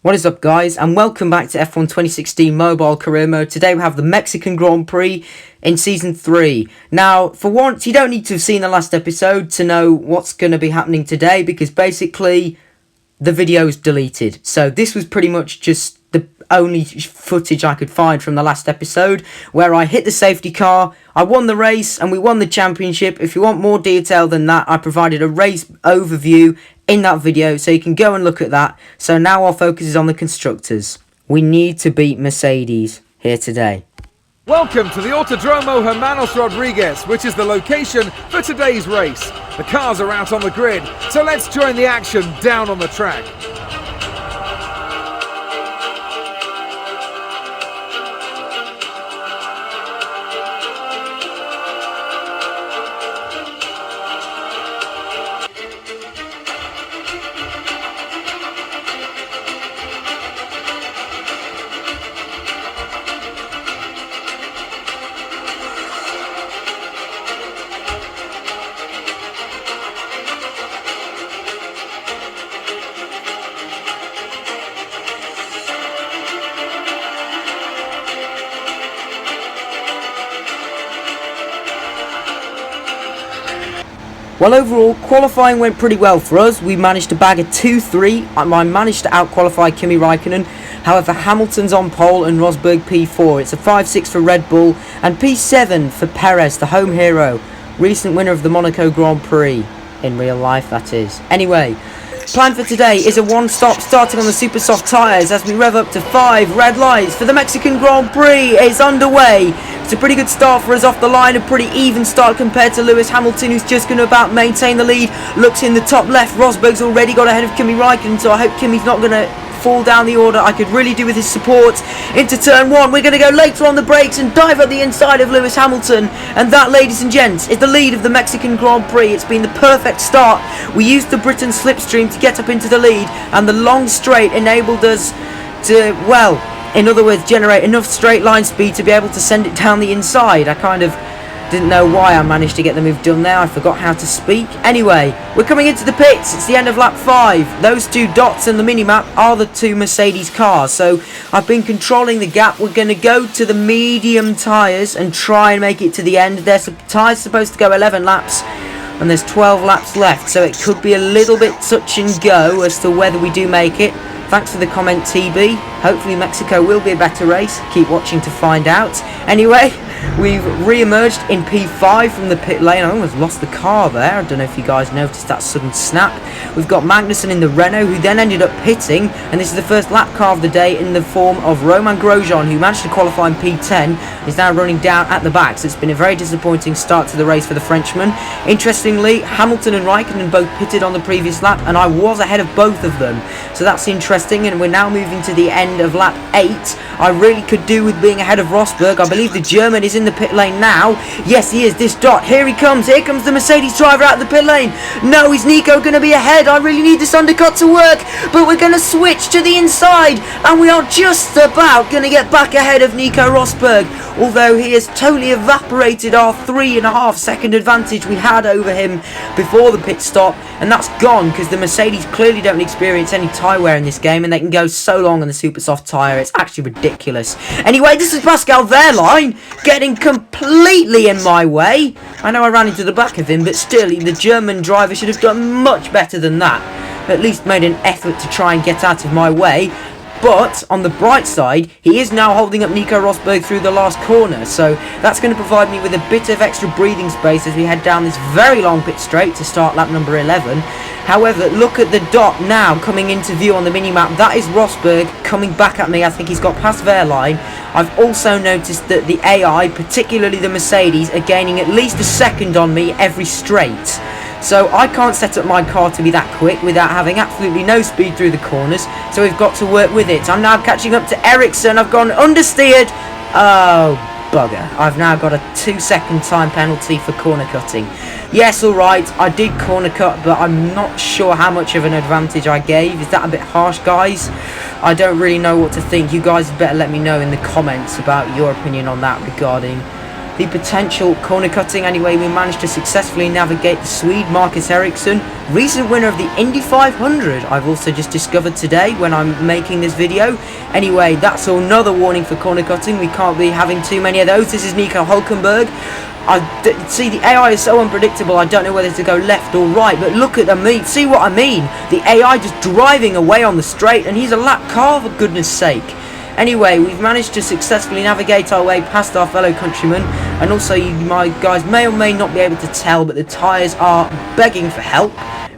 What is up, guys, and welcome back to F1 2016 Mobile Career Mode. Today we have the Mexican Grand Prix in Season 3. Now, for once, you don't need to have seen the last episode to know what's going to be happening today, because basically the video is deleted. So this was pretty much just the only footage I could find from the last episode, where I hit the safety car, I won the race, and we won the championship. If you want more detail than that, I provided a race overview in that video, so you can go and look at that. So now our focus is on the constructors. We need to beat Mercedes here today. Welcome to the Autodromo Hermanos Rodriguez, which is the location for today's race. The cars are out on the grid, so let's join the action down on the track. Well, overall, qualifying went pretty well for us. We managed to bag a 2-3. I managed to out-qualify Kimi Raikkonen. However, Hamilton's on pole and Rosberg P4. It's a 5-6 for Red Bull and P7 for Perez, the home hero. Recent winner of the Monaco Grand Prix. In real life, that is. Anyway, plan for today is a one-stop starting on the super soft tyres as we rev up to 5 red lights for the Mexican Grand Prix. It's underway. It's a pretty good start for us off the line, a pretty even start compared to Lewis Hamilton, who's just going to about maintain the lead. Looks in the top left, Rosberg's already got ahead of Kimi Raikkonen, so I hope Kimi's not going to fall down the order. I could really do with his support. Into turn 1, we're going to go later on the brakes and dive up the inside of Lewis Hamilton, and that, ladies and gents, is the lead of the Mexican Grand Prix. It's been the perfect start. We used the Britain slipstream to get up into the lead, and the long straight enabled us to, well, in other words, generate enough straight line speed to be able to send it down the inside. I kind of didn't know why I managed to get the move done there. I forgot how to speak. Anyway, we're coming into the pits. It's the end of lap 5. Those two dots in the minimap are the two Mercedes cars. So I've been controlling the gap. We're going to go to the medium tyres and try and make it to the end. Their tyres supposed to go 11 laps. And there's 12 laps left. So it could be a little bit touch and go as to whether we do make it. Thanks for the comment, TB. Hopefully Mexico will be a better race. Keep watching to find out. Anyway, we've re-emerged in P5 from the pit lane. I almost lost the car there. I don't know if you guys noticed that sudden snap. We've got Magnussen in the Renault, who then ended up pitting. And this is the first lap car of the day in the form of Romain Grosjean, who managed to qualify in P10. He's now running down at the back. So it's been a very disappointing start to the race for the Frenchman. Interestingly, Hamilton and Raikkonen both pitted on the previous lap, and I was ahead of both of them. So that's interesting. And we're now moving to the end of lap 8. I really could do with being ahead of Rosberg. I believe the German is in the pit lane now. Yes, he is. This dot. Here he comes. Here comes the Mercedes driver out of the pit lane. No, is Nico going to be ahead? I really need this undercut to work. But we're going to switch to the inside. And we are just about going to get back ahead of Nico Rosberg. Although he has totally evaporated our 3.5 second advantage we had over him before the pit stop. And that's gone because the Mercedes clearly don't experience any tyre wear in this game, and they can go so long on the super soft tyre. It's actually ridiculous. Anyway, this is Pascal Wehrlein getting completely in my way. I know I ran into the back of him, but still, the German driver should have done much better than that. At least made an effort to try and get out of my way. But, on the bright side, he is now holding up Nico Rosberg through the last corner, so that's going to provide me with a bit of extra breathing space as we head down this very long pit straight to start lap number 11. However, look at the dot now coming into view on the minimap. That is Rosberg coming back at me. I think he's got past Wehrlein. I've also noticed that the AI, particularly the Mercedes, are gaining at least a second on me every straight. So I can't set up my car to be that quick without having absolutely no speed through the corners. So we've got to work with it. I'm now catching up to Ericsson. I've gone understeered. Oh, bugger. I've now got a 2-second time penalty for corner cutting. Yes, alright, I did corner cut, but I'm not sure how much of an advantage I gave. Is that a bit harsh, guys? I don't really know what to think. You guys better let me know in the comments about your opinion on that regarding the potential corner cutting. Anyway, we managed to successfully navigate the Swede Marcus Ericsson, recent winner of the Indy 500. I've also just discovered today when I'm making this video. Anyway, that's another warning for corner cutting. We can't be having too many of those. This is Nico Hulkenberg. See, the AI is so unpredictable, I don't know whether to go left or right, but look at the see what I mean? The AI just driving away on the straight, and he's a lap car, for goodness sake. Anyway, we've managed to successfully navigate our way past our fellow countrymen, and also you my guys may or may not be able to tell, but the tyres are begging for help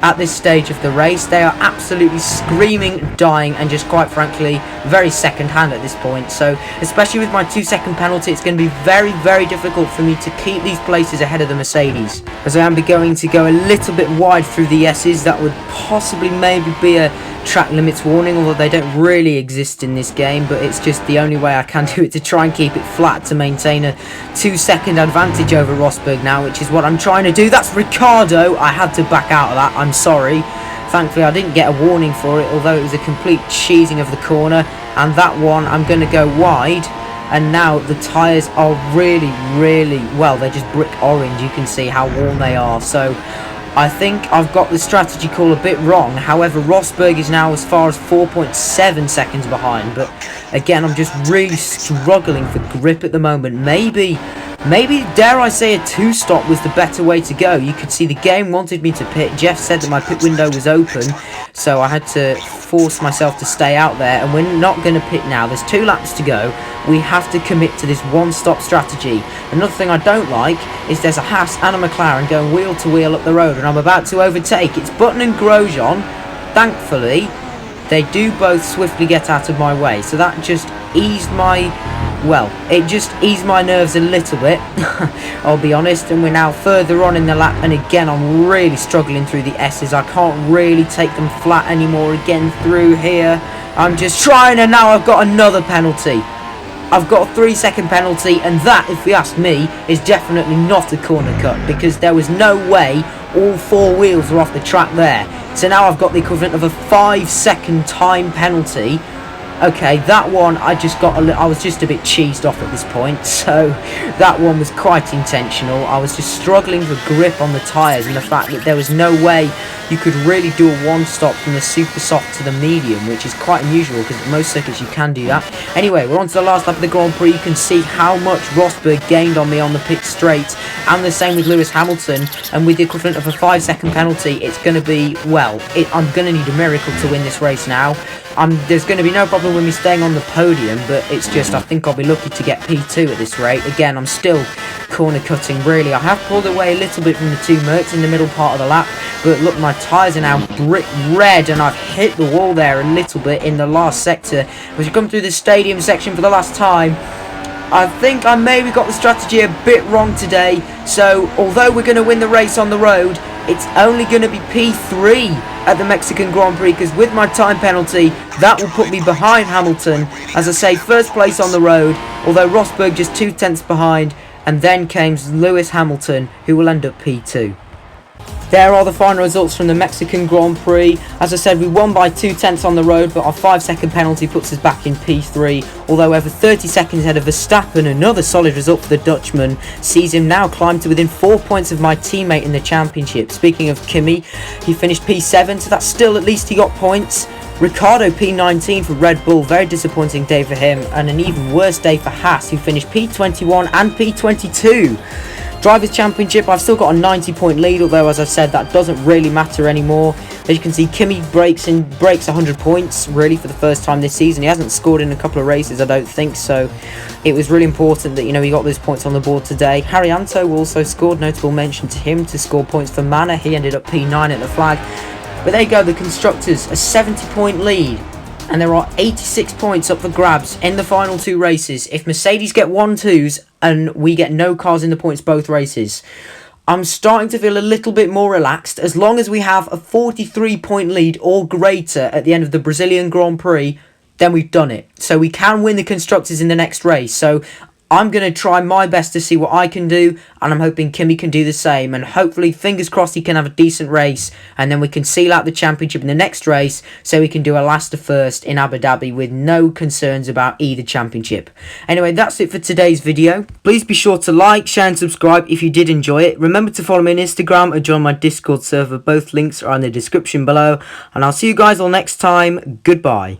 at this stage of the race. They are absolutely screaming, dying, and just quite frankly very second hand at this point. So especially with my 2-second penalty, it's going to be very, very difficult for me to keep these places ahead of the Mercedes, as I am going to go a little bit wide through the S's. That would possibly maybe be a track limits warning, although they don't really exist in this game, but it's just the only way I can do it to try and keep it flat to maintain a 2-second advantage over Rosberg now, which is what I'm trying to do. That's Ricciardo. I had to back out of that, I'm sorry. Thankfully I didn't get a warning for it, although it was a complete cheesing of the corner. And that one I'm going to go wide, and now the tyres are really, well, they're just brick orange. You can see how worn they are. So I think I've got the strategy call a bit wrong. However, Rosberg is now as far as 4.7 seconds behind. But again, I'm just really struggling for grip at the moment. Maybe, dare I say, a 2-stop was the better way to go. You could see the game wanted me to pit. Jeff said that my pit window was open, so I had to force myself to stay out there. And we're not going to pit now. There's 2 laps to go. We have to commit to this 1-stop strategy. Another thing I don't like is there's a Haas and a McLaren going wheel to wheel up the road, and I'm about to overtake. It's Button and Grosjean. Thankfully, they do both swiftly get out of my way, so that just eased my, well, it just eased my nerves a little bit, I'll be honest. And we're now further on in the lap, and again I'm really struggling through the S's. I can't really take them flat anymore again through here. I'm just trying, and now I've got another penalty. I've got a 3-second penalty, and that, if you ask me, is definitely not a corner cut, because there was no way all 4 wheels were off the track there. So now I've got the equivalent of a 5-second time penalty. Okay, that one I was just a bit cheesed off at this point, so that one was quite intentional. I was just struggling for grip on the tyres, and the fact that there was no way you could really do a 1-stop from the super soft to the medium, which is quite unusual because at most circuits you can do that. Anyway, we're on to the last lap of the Grand Prix. You can see how much Rosberg gained on me on the pit straight, and the same with Lewis Hamilton. And with the equivalent of a 5-second penalty, it's going to be, well, I'm going to need a miracle to win this race now. There's going to be no problem with me staying on the podium, but it's just I think I'll be lucky to get P2 at this rate. Again, I'm still corner cutting, really. I have pulled away a little bit from the 2 Mercs in the middle part of the lap, but look, my tyres are now brick red, and I've hit the wall there a little bit in the last sector. As you come through the stadium section for the last time, I think I maybe got the strategy a bit wrong today. So although we're going to win the race on the road, it's only going to be P3 at the Mexican Grand Prix, because with my time penalty, that will put me behind Hamilton. As I say, first place on the road, although Rosberg just 2 tenths behind, and then comes Lewis Hamilton, who will end up P2. There are the final results from the Mexican Grand Prix. As I said, we won by 2 tenths on the road, but our 5-second penalty puts us back in P3. Although over 30 seconds ahead of Verstappen, another solid result for the Dutchman sees him now climb to within 4 points of my teammate in the championship. Speaking of Kimi, he finished P7, so that's still, at least he got points. Ricciardo P19 for Red Bull, very disappointing day for him, and an even worse day for Haas, who finished P21 and P22. Drivers' Championship, I've still got a 90-point lead, although as I said, that doesn't really matter anymore. As you can see, Kimi breaks 100 points, really, for the first time this season. He hasn't scored in a couple of races, I don't think, so it was really important that, he got those points on the board today. Haryanto also scored, notable mention to him to score points for Manor. He ended up P9 at the flag. But there you go, the Constructors, a 70-point lead. And there are 86 points up for grabs in the final 2 races. If Mercedes get 1-2s and we get no cars in the points both races, I'm starting to feel a little bit more relaxed. As long as we have a 43-point lead or greater at the end of the Brazilian Grand Prix, then we've done it. So we can win the Constructors in the next race. So I'm going to try my best to see what I can do, and I'm hoping Kimi can do the same, and hopefully, fingers crossed, he can have a decent race, and then we can seal out the championship in the next race, so we can do a last to first in Abu Dhabi with no concerns about either championship. Anyway, that's it for today's video. Please be sure to like, share and subscribe if you did enjoy it. Remember to follow me on Instagram or join my Discord server. Both links are in the description below, and I'll see you guys all next time. Goodbye.